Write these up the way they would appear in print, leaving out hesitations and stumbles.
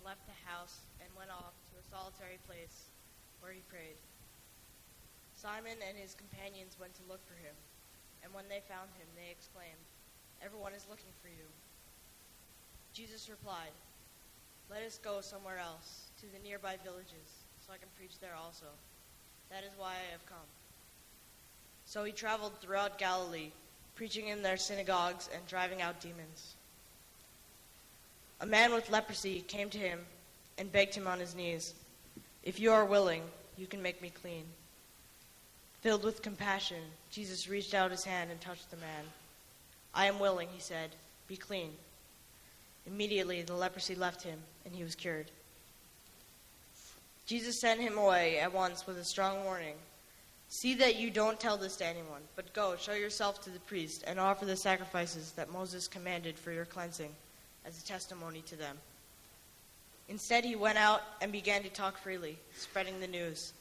left the house and went off to a solitary place where he prayed. Simon and his companions went to look for him, and when they found him, they exclaimed, "Everyone is looking for you." Jesus replied, "Let us go somewhere else, to the nearby villages, so I can preach there also. That is why I have come." So he traveled throughout Galilee, preaching in their synagogues and driving out demons. A man with leprosy came to him and begged him on his knees, "If you are willing, you can make me clean." Filled with compassion, Jesus reached out his hand and touched the man. "I am willing," he said, "be clean." Immediately the leprosy left him, and he was cured. Jesus sent him away at once with a strong warning. "See that you don't tell this to anyone, but go, show yourself to the priest, and offer the sacrifices that Moses commanded for your cleansing as a testimony to them." Instead, he went out and began to talk freely, spreading the news.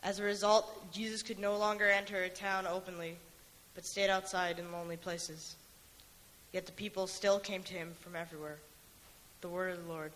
As a result, Jesus could no longer enter a town openly, but stayed outside in lonely places. Yet the people still came to him from everywhere. The word of the Lord.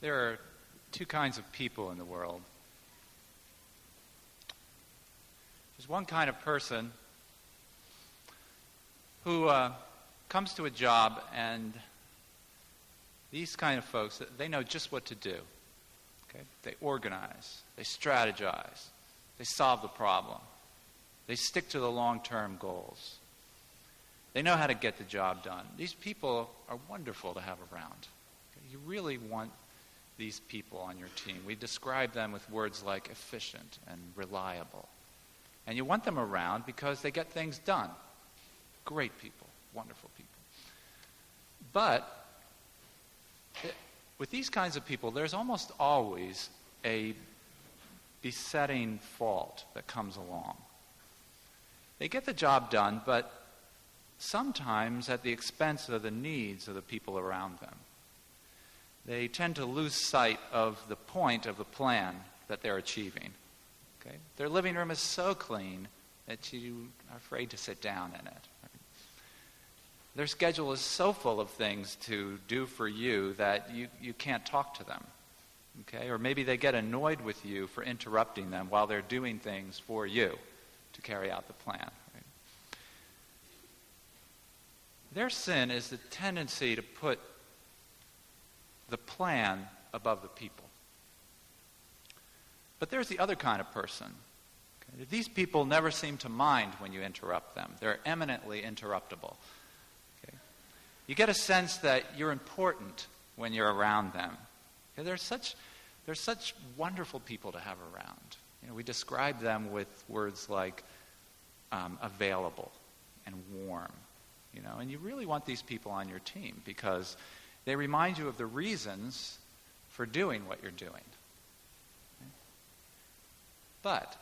There are two kinds of people in the world. There's one kind of person who comes to a job, and these kind of folks, they know just what to do. Okay? They organize, they strategize, they solve the problem. They stick to the long-term goals. They know how to get the job done. These people are wonderful to have around. Okay? You really want these people on your team. We describe them with words like efficient and reliable. And you want them around because they get things done. Great people, wonderful people. But with these kinds of people, there's almost always a besetting fault that comes along. They get the job done, but sometimes at the expense of the needs of the people around them. They tend to lose sight of the point of the plan that they're achieving. Okay? Their living room is so clean that you are afraid to sit down in it. Their schedule is so full of things to do for you that you can't talk to them. Okay? Or maybe they get annoyed with you for interrupting them while they're doing things for you to carry out the plan. Right? Their sin is the tendency to put the plan above the people. But there's the other kind of person. Okay? These people never seem to mind when you interrupt them. They're eminently interruptible. Okay? You get a sense that you're important when you're around them. Okay? They're such wonderful people to have around. We describe them with words like available and warm. And you really want these people on your team because they remind you of the reasons for doing what you're doing. Okay? But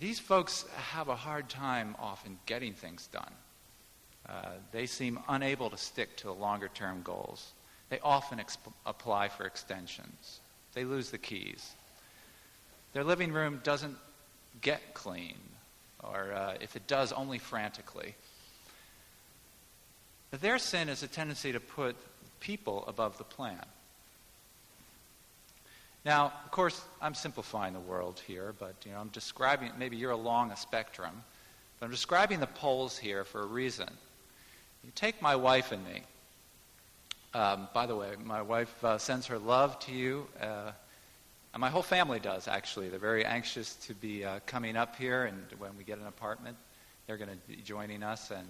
these folks have a hard time often getting things done. They seem unable to stick to the longer-term goals. They often apply for extensions. They lose the keys. Their living room doesn't get clean, or if it does, only frantically. But their sin is a tendency to put people above the plan. Now, of course, I'm simplifying the world here, but I'm describing, maybe you're along a spectrum, but I'm describing the poles here for a reason. You take my wife and me. By the way, my wife sends her love to you, and my whole family does, actually. They're very anxious to be coming up here, and when we get an apartment, they're going to be joining us, and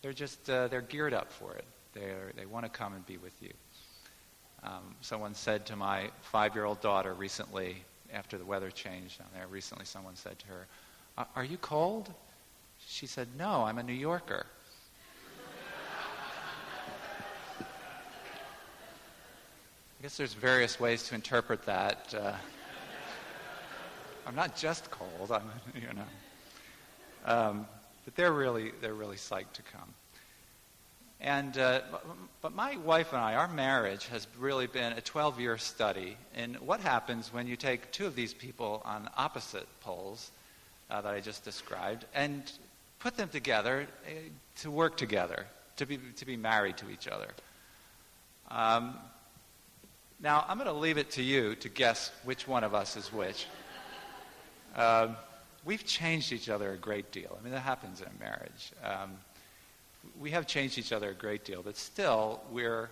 they're geared up for it. They want to come and be with you. Someone said to my 5-year-old daughter recently, after the weather changed down there, someone said to her, "Are you cold?" She said, "No, I'm a New Yorker." I guess there's various ways to interpret that. I'm not just cold. But they're really psyched to come. And but my wife and I, our marriage has really been a 12-year study in what happens when you take two of these people on opposite poles that I just described and put them together to work together, to be married to each other. Now, I'm going to leave it to you to guess which one of us is which. We've changed each other a great deal. I mean, that happens in a marriage. We have changed each other a great deal, but still, we're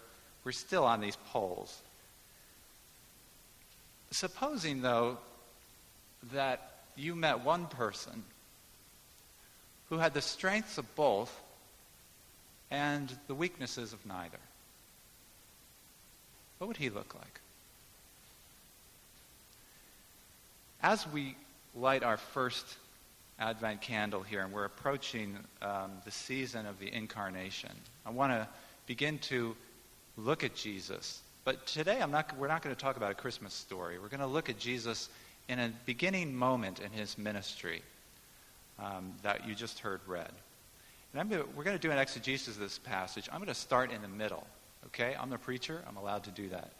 still on these poles. Supposing, though, that you met one person who had the strengths of both and the weaknesses of neither. What would he look like? As we light our first Advent candle here, and we're approaching the season of the Incarnation, I want to begin to look at Jesus. But today we're not going to talk about a Christmas story. We're going to look at Jesus in a beginning moment in his ministry that you just heard read. And we're going to do an exegesis of this passage. I'm going to start in the middle. Okay, I'm the preacher. I'm allowed to do that.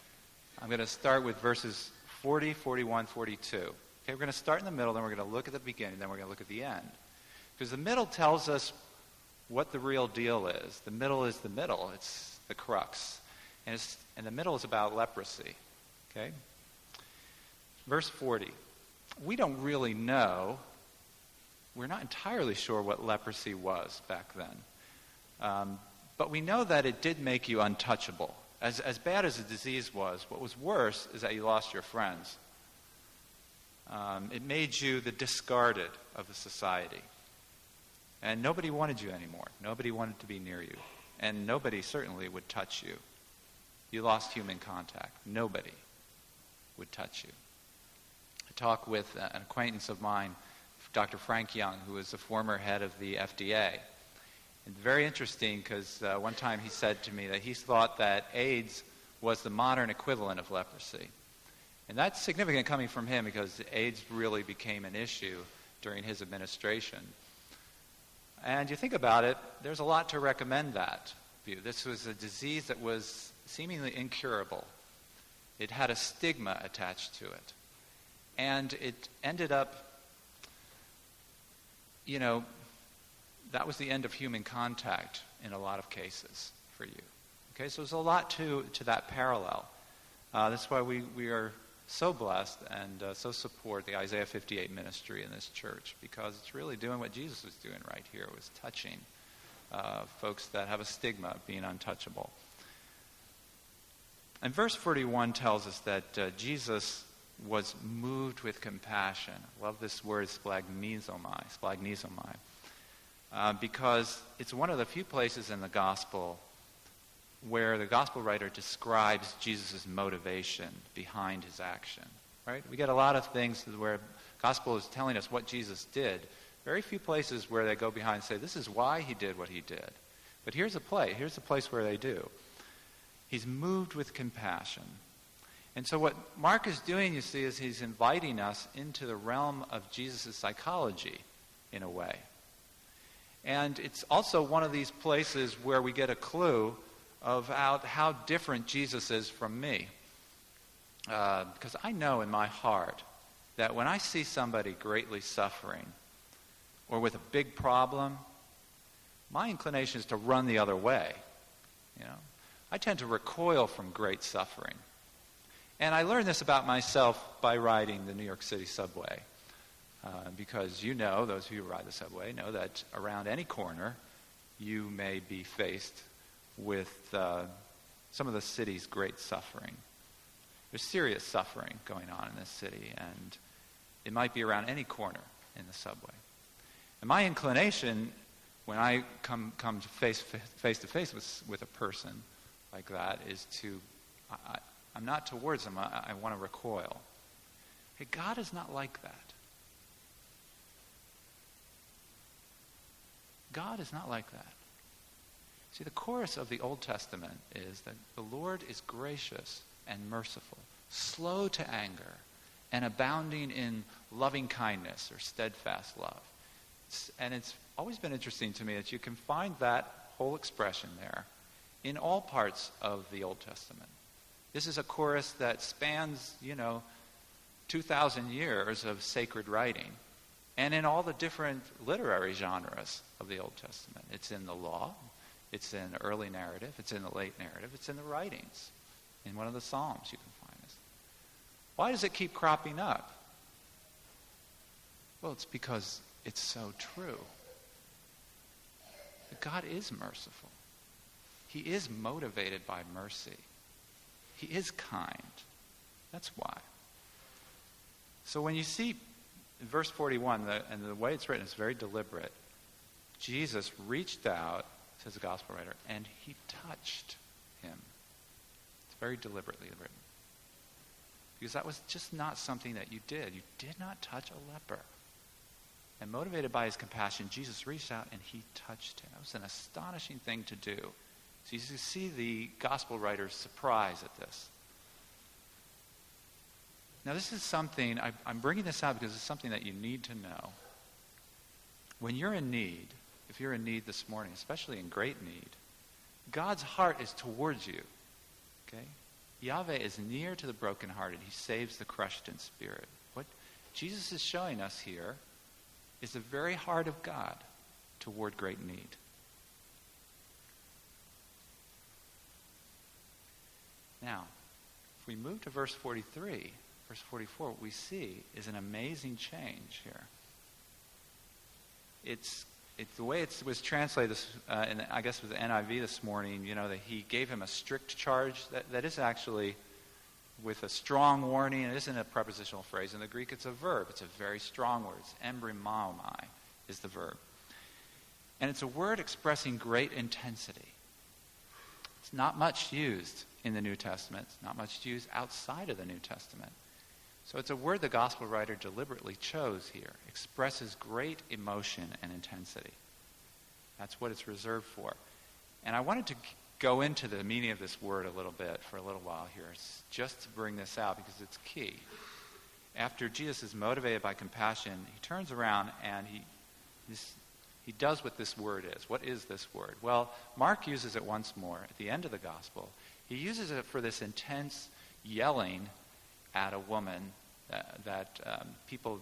I'm going to start with verses 40, 41, 42. Okay, we're going to start in the middle, then we're going to look at the beginning, then we're going to look at the end. Because the middle tells us what the real deal is. The middle is the middle. It's the crux. And the middle is about leprosy. Okay? Verse 40. We don't really know. We're not entirely sure what leprosy was back then. But we know that it did make you untouchable. As bad as the disease was, what was worse is that you lost your friends. It made you the discarded of the society. And nobody wanted you anymore. Nobody wanted to be near you. And nobody certainly would touch you. You lost human contact. Nobody would touch you. I talked with an acquaintance of mine, Dr. Frank Young, who was the former head of the FDA. And very interesting because one time he said to me that he thought that AIDS was the modern equivalent of leprosy. And that's significant coming from him because AIDS really became an issue during his administration. And you think about it, there's a lot to recommend that view. This was a disease that was seemingly incurable. It had a stigma attached to it. And it ended up, that was the end of human contact in a lot of cases for you. Okay, so there's a lot to that parallel. That's why we are so blessed and so support the Isaiah 58 ministry in this church, because it's really doing what Jesus was doing right here. It was touching folks that have a stigma of being untouchable. And verse 41 tells us that Jesus was moved with compassion. I love this word, splagnizomai, because it's one of the few places in the gospel where the gospel writer describes Jesus' motivation behind his action. Right? We get a lot of things where gospel is telling us what Jesus did. Very few places where they go behind and say, this is why he did what he did. But here's a place where they do. He's moved with compassion. And so what Mark is doing, you see, is he's inviting us into the realm of Jesus' psychology, in a way. And it's also one of these places where we get a clue of how different Jesus is from me. Because I know in my heart that when I see somebody greatly suffering or with a big problem, my inclination is to run the other way. I tend to recoil from great suffering. And I learned this about myself by riding the New York City subway. Because those of you who ride the subway know that around any corner you may be faced with some of the city's great suffering. There's serious suffering going on in this city, and it might be around any corner in the subway. And my inclination, when I come to face to face with a person like that, is I'm not towards them. I want to recoil. Hey, God is not like that. God is not like that. See, the chorus of the Old Testament is that the Lord is gracious and merciful, slow to anger, and abounding in loving kindness or steadfast love. And it's always been interesting to me that you can find that whole expression there in all parts of the Old Testament. This is a chorus that spans, 2,000 years of sacred writing, and in all the different literary genres of the Old Testament. It's in the law, it's in the early narrative, it's in the late narrative, it's in the writings. In one of the Psalms you can find this. Why does it keep cropping up? Well, it's because it's so true. That God is merciful. He is motivated by mercy. He is kind. That's why. So when you see in verse 41, and the way it's written is very deliberate, Jesus reached out, says the gospel writer, and he touched him. It's very deliberately written. Because that was just not something that you did. You did not touch a leper. And motivated by his compassion, Jesus reached out and he touched him. That was an astonishing thing to do. So you see the gospel writer's surprise at this. Now this is something, I'm bringing this out because it's something that you need to know. When you're in need, if you're in need this morning, especially in great need, God's heart is towards you. Okay? Yahweh is near to the brokenhearted. He saves the crushed in spirit. What Jesus is showing us here is the very heart of God toward great need. Now, if we move to verse 43, verse 44, what we see is an amazing change here. It's the way it was translated, and I guess with the NIV this morning, that he gave him a strict charge. That is actually with a strong warning. It isn't a prepositional phrase. In the Greek, it's a verb. It's a very strong word. It's embrymaomai is the verb. And it's a word expressing great intensity. It's not much used in the New Testament. It's not much used outside of the New Testament. So it's a word the gospel writer deliberately chose here. Expresses great emotion and intensity. That's what it's reserved for. And I wanted to go into the meaning of this word a little bit for a little while here, just to bring this out because it's key. After Jesus is motivated by compassion, he turns around and he does what this word is. What is this word? Well, Mark uses it once more at the end of the gospel. He uses it for this intense yelling at a woman that people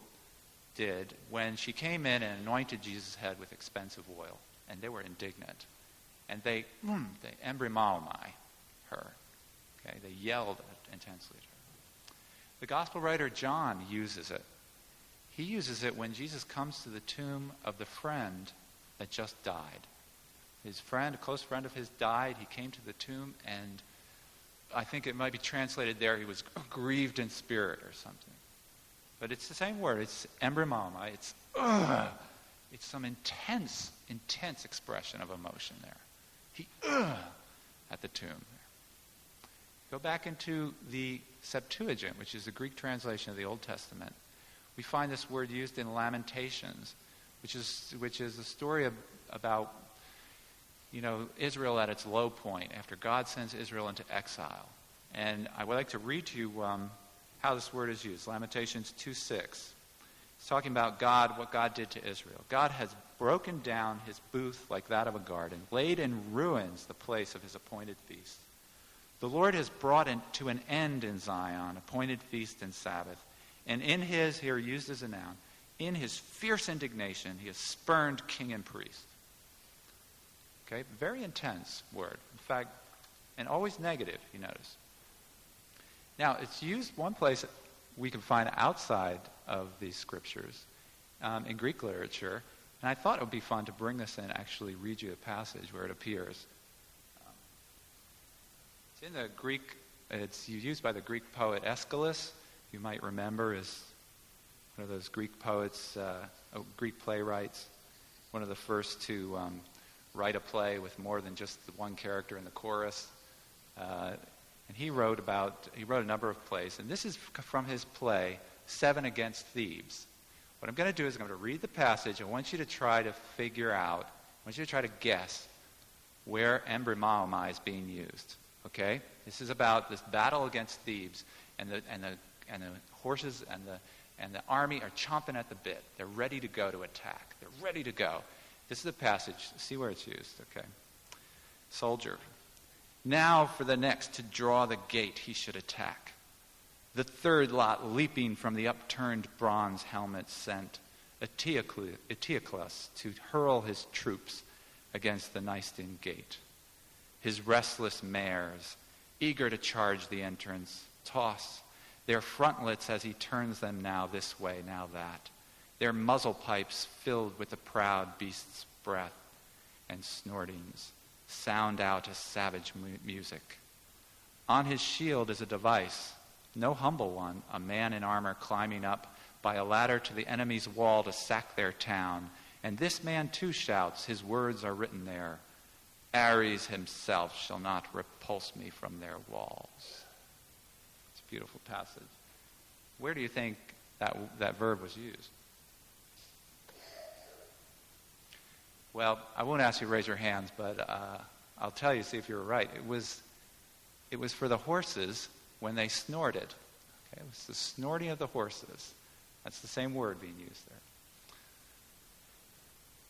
did when she came in and anointed Jesus' head with expensive oil. And they were indignant. And they embrymaomai her. Okay, they yelled intensely at her. The gospel writer John uses it. He uses it when Jesus comes to the tomb of the friend that just died. His friend, a close friend of his, died. He came to the tomb, and I think it might be translated there, he was grieved in spirit or something. But it's the same word. It's embrymaomai. It's some intense expression of emotion there. He at the tomb. Go back into the Septuagint, which is the Greek translation of the Old Testament. We find this word used in Lamentations, which is a story about Israel at its low point after God sends Israel into exile. And I would like to read to you how this word is used. Lamentations 2:6. It's talking about God, what God did to Israel. God has broken down his booth like that of a garden, laid in ruins the place of his appointed feast. The Lord has brought to an end in Zion appointed feast and Sabbath. And in his, here used as a noun, in his fierce indignation, he has spurned king and priest. Okay, very intense word. In fact, and always negative, you notice. Now, it's used one place we can find outside of these scriptures in Greek literature, and I thought it would be fun to bring this in and actually read you a passage where it appears. It's in the Greek, it's used by the Greek poet Aeschylus, you might remember is one of those Greek poets, Greek playwrights, one of the first to write a play with more than just the one character in the chorus. And he wrote a number of plays, and this is from his play, 7 Against Thebes. What I'm going to do is I'm going to read the passage. I want you to try to figure out want you to try to guess where embryomai is being used. Okay? This is about this battle against Thebes, and the horses and the army are chomping at the bit. They're ready to go to attack. They're ready to go. This is a passage. See where it's used. Okay. Soldier. Now for the next to draw the gate he should attack. The third lot leaping from the upturned bronze helmet sent Eteocles to hurl his troops against the Nicene gate. His restless mares, eager to charge the entrance, toss their frontlets as he turns them now this way, now that, their muzzle pipes filled with the proud beast's breath, and snortings sound out a savage music. On his shield is a device, no humble one, a man in armor climbing up by a ladder to the enemy's wall to sack their town. And this man too shouts, his words are written there, Ares himself shall not repulse me from their walls. It's a beautiful passage. Where do you think that verb was used? Well, I won't ask you to raise your hands, but I'll tell you, see if you were right. It was for the horses when they snorted. Okay? It was the snorting of the horses. That's the same word being used there.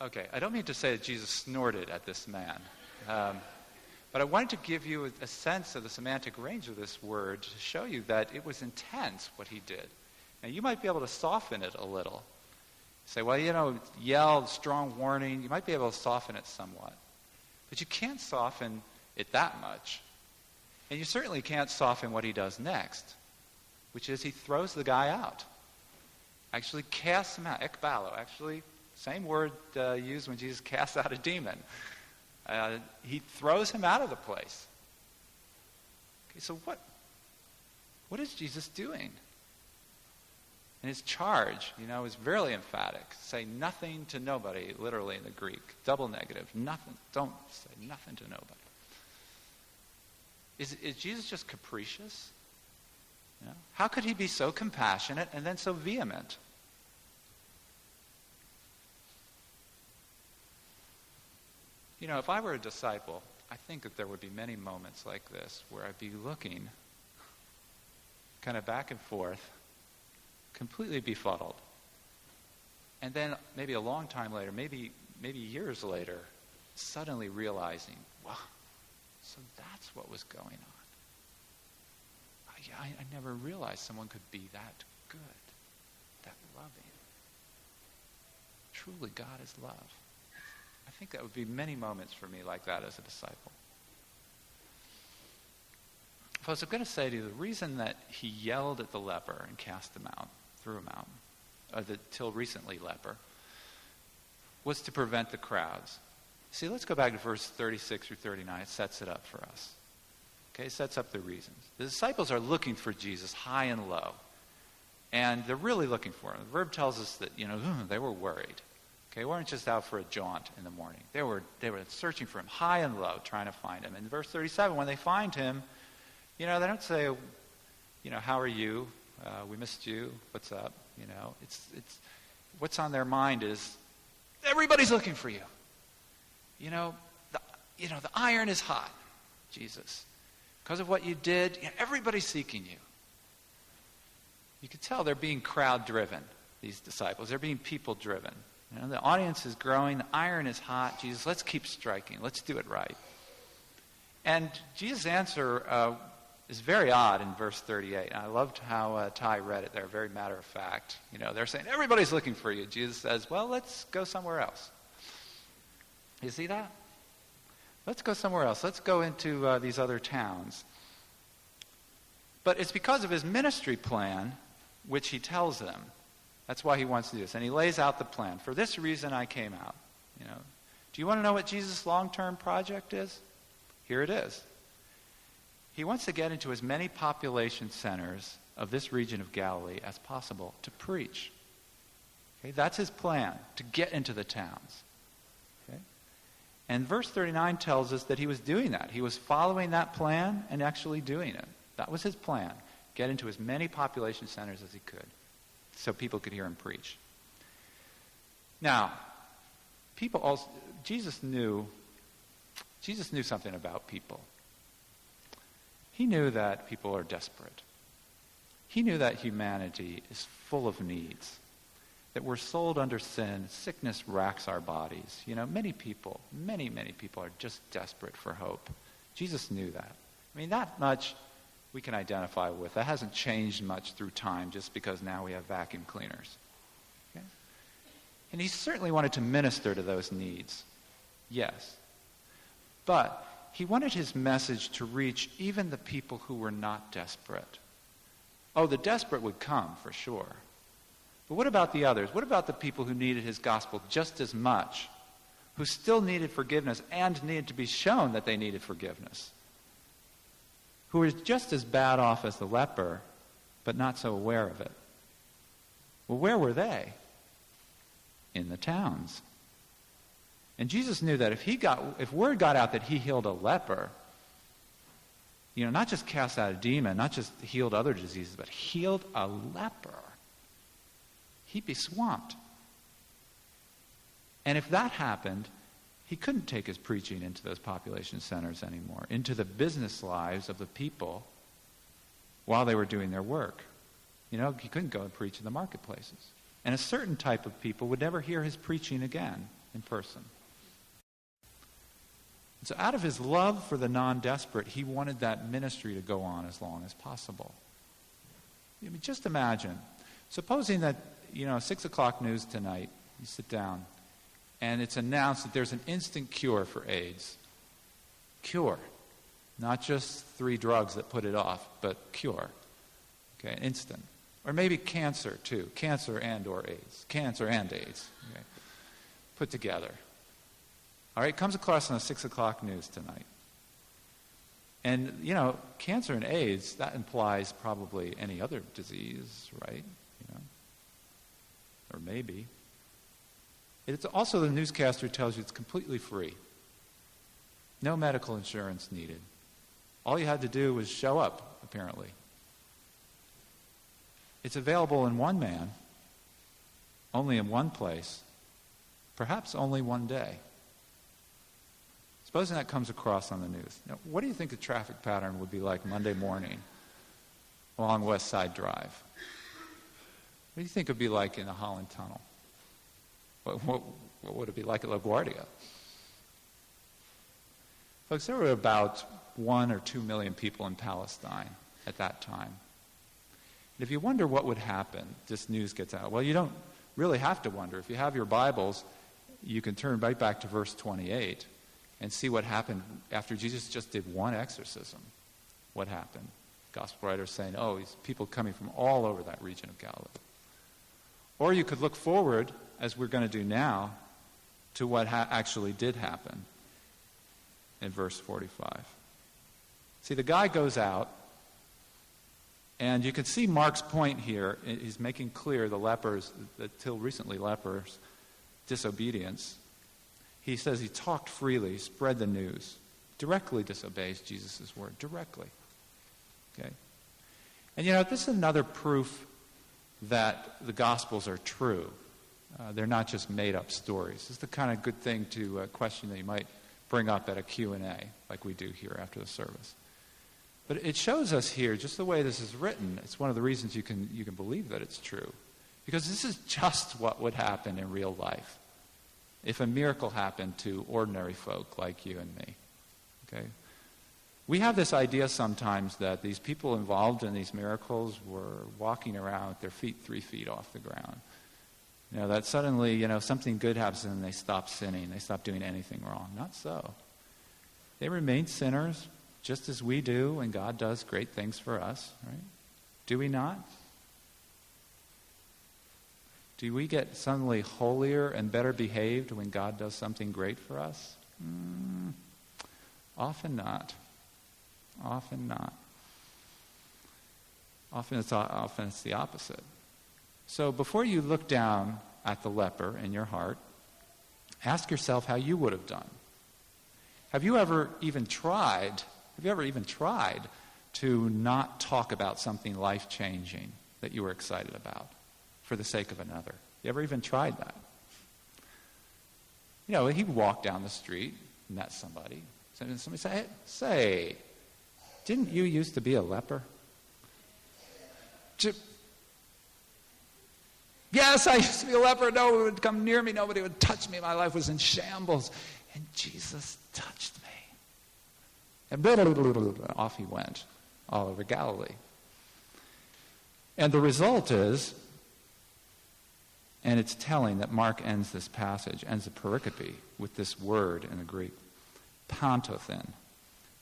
Okay, I don't mean to say that Jesus snorted at this man. But I wanted to give you a sense of the semantic range of this word to show you that it was intense what he did. Now, you might be able to soften it a little. Say, well, yell, strong warning. You might be able to soften it somewhat. But you can't soften it that much. And you certainly can't soften what he does next, which is he throws the guy out. Actually casts him out. Ekbalo, actually, same word used when Jesus casts out a demon. He throws him out of the place. Okay, so what is Jesus doing? And his charge, is very emphatic. Say nothing to nobody, literally in the Greek. Double negative. Nothing. Don't say nothing to nobody. Is Jesus just capricious? How could he be so compassionate and then so vehement? If I were a disciple, I think that there would be many moments like this where I'd be looking kind of back and forth, completely befuddled. And then maybe a long time later, maybe years later, suddenly realizing, wow, so that's what was going on. I never realized someone could be that good, that loving. Truly, God is love. I think that would be many moments for me like that as a disciple. Folks, I'm going to say to you, the reason that he yelled at the leper and cast him out, threw him out, the till recently leper, was to prevent the crowds. See, let's go back to verse 36 through 39. It sets it up for us. Okay, it sets up the reasons. The disciples are looking for Jesus high and low. And they're really looking for him. The verb tells us that, they were worried. Okay, they weren't just out for a jaunt in the morning. They were searching for him high and low, trying to find him. In verse 37, when they find him, they don't say, how are you? We missed you. What's up? It's what's on their mind is everybody's looking for you. The iron is hot, Jesus. Because of what you did, everybody's seeking you. You can tell they're being crowd-driven, these disciples. They're being people-driven. The audience is growing. The iron is hot. Jesus, let's keep striking. Let's do it right. And Jesus' answer is very odd in verse 38. And I loved how Ty read it there, very matter of fact. They're saying, everybody's looking for you. Jesus says, well, let's go somewhere else. You see that? Let's go somewhere else. Let's go into these other towns. But it's because of his ministry plan, which he tells them. That's why he wants to do this. And he lays out the plan. For this reason I came out. Do you want to know what Jesus' long-term project is? Here it is. He wants to get into as many population centers of this region of Galilee as possible to preach. Okay? That's his plan, to get into the towns. Okay? And verse 39 tells us that he was doing that. He was following that plan and actually doing it. That was his plan. Get into as many population centers as he could so people could hear him preach. Now, Jesus knew something about people. He knew that people are desperate. He knew that humanity is full of needs, that we're sold under sin, sickness racks our bodies. Many people are just desperate for hope. Jesus knew that. That much we can identify with. That hasn't changed much through time just because now we have vacuum cleaners. Okay? And he certainly wanted to minister to those needs. Yes. But he wanted his message to reach even the people who were not desperate. Oh, the desperate would come, for sure. But what about the others? What about the people who needed his gospel just as much, who still needed forgiveness and needed to be shown that they needed forgiveness? Who were just as bad off as the leper, but not so aware of it? Well, where were they? In the towns. And Jesus knew that if word got out that he healed a leper, not just cast out a demon, not just healed other diseases, but healed a leper, he'd be swamped. And if that happened, he couldn't take his preaching into those population centers anymore, into the business lives of the people while they were doing their work. He couldn't go and preach in the marketplaces. And a certain type of people would never hear his preaching again in person. And so out of his love for the non-desperate, he wanted that ministry to go on as long as possible. Just imagine, supposing that, 6 o'clock news tonight, you sit down, and it's announced that there's an instant cure for AIDS. Cure. Not just 3 drugs that put it off, but cure. Okay, instant. Or maybe cancer, too. Cancer and or AIDS. Cancer and AIDS. Okay. Put together. All right, comes across on the 6 o'clock news tonight. And, cancer and AIDS, that implies probably any other disease, right? Or maybe. It's also the newscaster tells you it's completely free. No medical insurance needed. All you had to do was show up, apparently. It's available in one man, only in one place, perhaps only one day. Supposing that comes across on the news. Now, what do you think the traffic pattern would be like Monday morning along West Side Drive? What do you think it would be like in the Holland Tunnel? What would it be like at LaGuardia? Folks, there were about 1 or 2 million people in Palestine at that time. And if you wonder what would happen, this news gets out. Well, you don't really have to wonder. If you have your Bibles, you can turn right back to verse 28 and see what happened after Jesus just did one exorcism. What happened? Gospel writers saying, these people coming from all over that region of Galilee. Or you could look forward, as we're going to do now, to what actually did happen in verse 45. See, the guy goes out, and you can see Mark's point here. He's making clear the lepers, the till recently lepers, disobedience. He says he talked freely, spread the news, directly disobeys Jesus' word, directly. Okay? And this is another proof that the Gospels are true. They're not just made-up stories. This is the kind of good thing to question that you might bring up at a Q&A, like we do here after the service. But it shows us here, just the way this is written, it's one of the reasons you can believe that it's true. Because this is just what would happen in real life if a miracle happened to ordinary folk like you and me. Okay? We have this idea sometimes that these people involved in these miracles were walking around with their feet 3 feet off the ground. That suddenly, something good happens and they stop sinning. They stop doing anything wrong. Not so. They remain sinners just as we do, and God does great things for us, right? Do we not? Do we get suddenly holier and better behaved when God does something great for us? Often not. Often not. Often it's the opposite. So before you look down at the leper in your heart, ask yourself how you would have done. Have you ever even tried to not talk about something life-changing that you were excited about for the sake of another? You ever even tried that? He walked down the street, met somebody. Somebody say, didn't you used to be a leper? Yes, I used to be a leper. No one would come near me. Nobody would touch me. My life was in shambles. And Jesus touched me. And off he went all over Galilee. And the result is, and it's telling that Mark ends this passage, ends the pericope with this word in the Greek, pantothen.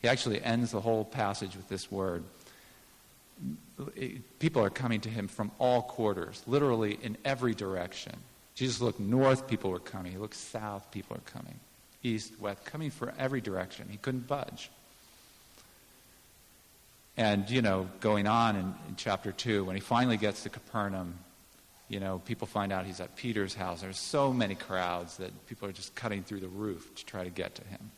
He actually ends the whole passage with this word. People are coming to him from all quarters, literally in every direction. Jesus looked north, people were coming. He looked south, people are coming. East, west, coming from every direction. He couldn't budge. And, going on in chapter 2, when he finally gets to Capernaum, people find out he's at Peter's house. There's so many crowds that people are just cutting through the roof to try to get to him.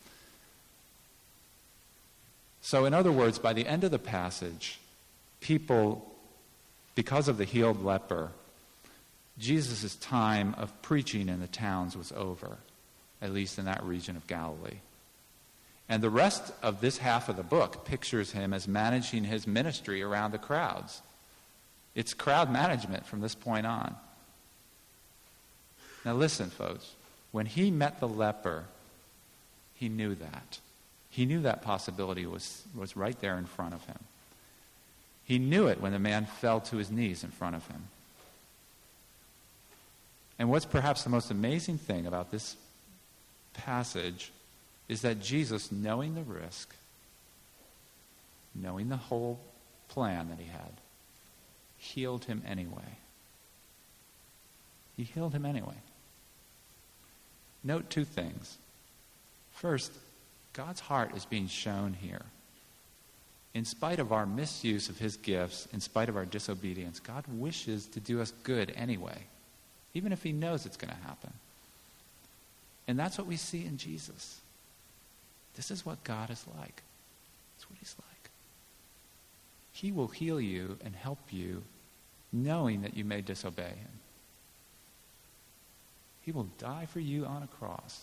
So in other words, by the end of the passage, people, because of the healed leper, Jesus' time of preaching in the towns was over, at least in that region of Galilee. And the rest of this half of the book pictures him as managing his ministry around the crowds. It's crowd management from this point on. Now listen, folks. When he met the leper, he knew that. He knew that possibility was right there in front of him. He knew it when the man fell to his knees in front of him. And what's perhaps the most amazing thing about this passage is that Jesus, knowing the risk, knowing the whole plan that he had, healed him anyway. He healed him anyway. Note two things. First, God's heart is being shown here. In spite of our misuse of his gifts, in spite of our disobedience, God wishes to do us good anyway, even if he knows it's going to happen. And that's what we see in Jesus. This is what God is like. That's what he's like. He will heal you and help you knowing that you may disobey him. He will die for you on a cross,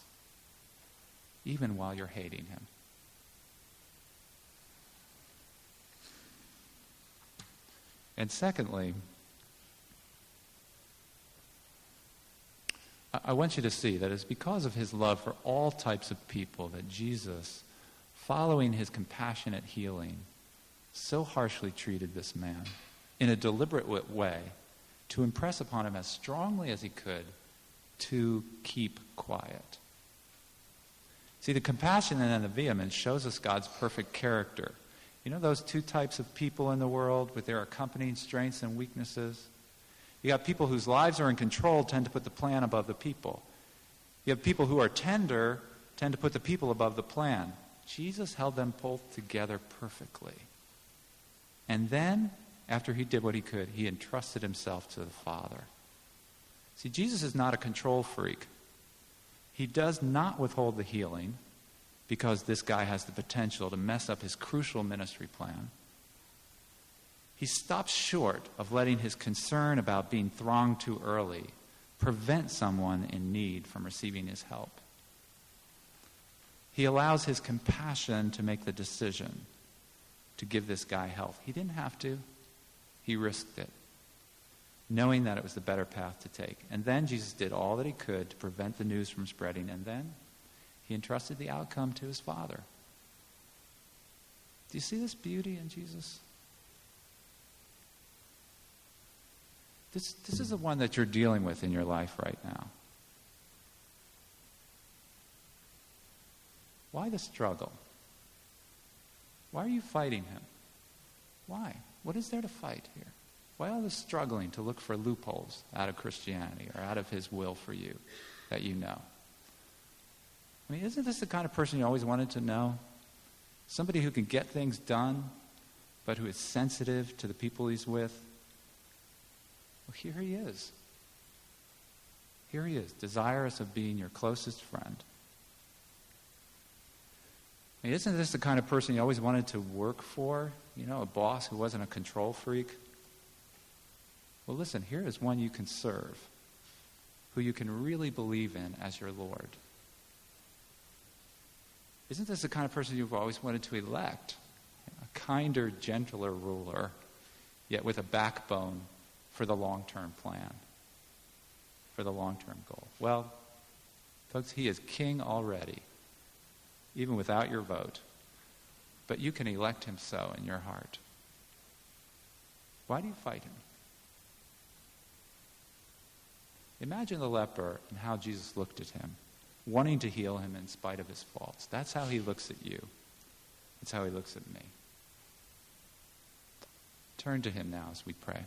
even while you're hating him. And secondly, I want you to see that it's because of his love for all types of people that Jesus, following his compassionate healing, so harshly treated this man in a deliberate way to impress upon him as strongly as he could to keep quiet. See, the compassion and the vehemence shows us God's perfect character. You know those two types of people in the world with their accompanying strengths and weaknesses? You got people whose lives are in control tend to put the plan above the people. You have people who are tender tend to put the people above the plan. Jesus held them both together perfectly. And then, after he did what he could, he entrusted himself to the Father. See, Jesus is not a control freak. He does not withhold the healing because this guy has the potential to mess up his crucial ministry plan. He stops short of letting his concern about being thronged too early prevent someone in need from receiving his help. He allows his compassion to make the decision to give this guy help. He didn't have to. He risked it, knowing that it was the better path to take. And then Jesus did all that he could to prevent the news from spreading, and then he entrusted the outcome to his Father. Do you see this beauty in Jesus? This is the one that you're dealing with in your life right now. Why the struggle? Why are you fighting him? Why? What is there to fight here? Why all this struggling to look for loopholes out of Christianity or out of his will for you that you know? I mean, isn't this the kind of person you always wanted to know? Somebody who can get things done, but who is sensitive to the people he's with? Well, here he is. Here he is, desirous of being your closest friend. I mean, isn't this the kind of person you always wanted to work for? You know, a boss who wasn't a control freak? Well, listen, here is one you can serve, who you can really believe in as your Lord. Isn't this the kind of person you've always wanted to elect? A kinder, gentler ruler, yet with a backbone for the long-term plan, for the long-term goal. Well, folks, he is king already, even without your vote. But you can elect him so in your heart. Why do you fight him? Imagine the leper and how Jesus looked at him, wanting to heal him in spite of his faults. That's how he looks at you. That's how he looks at me. Turn to him now as we pray.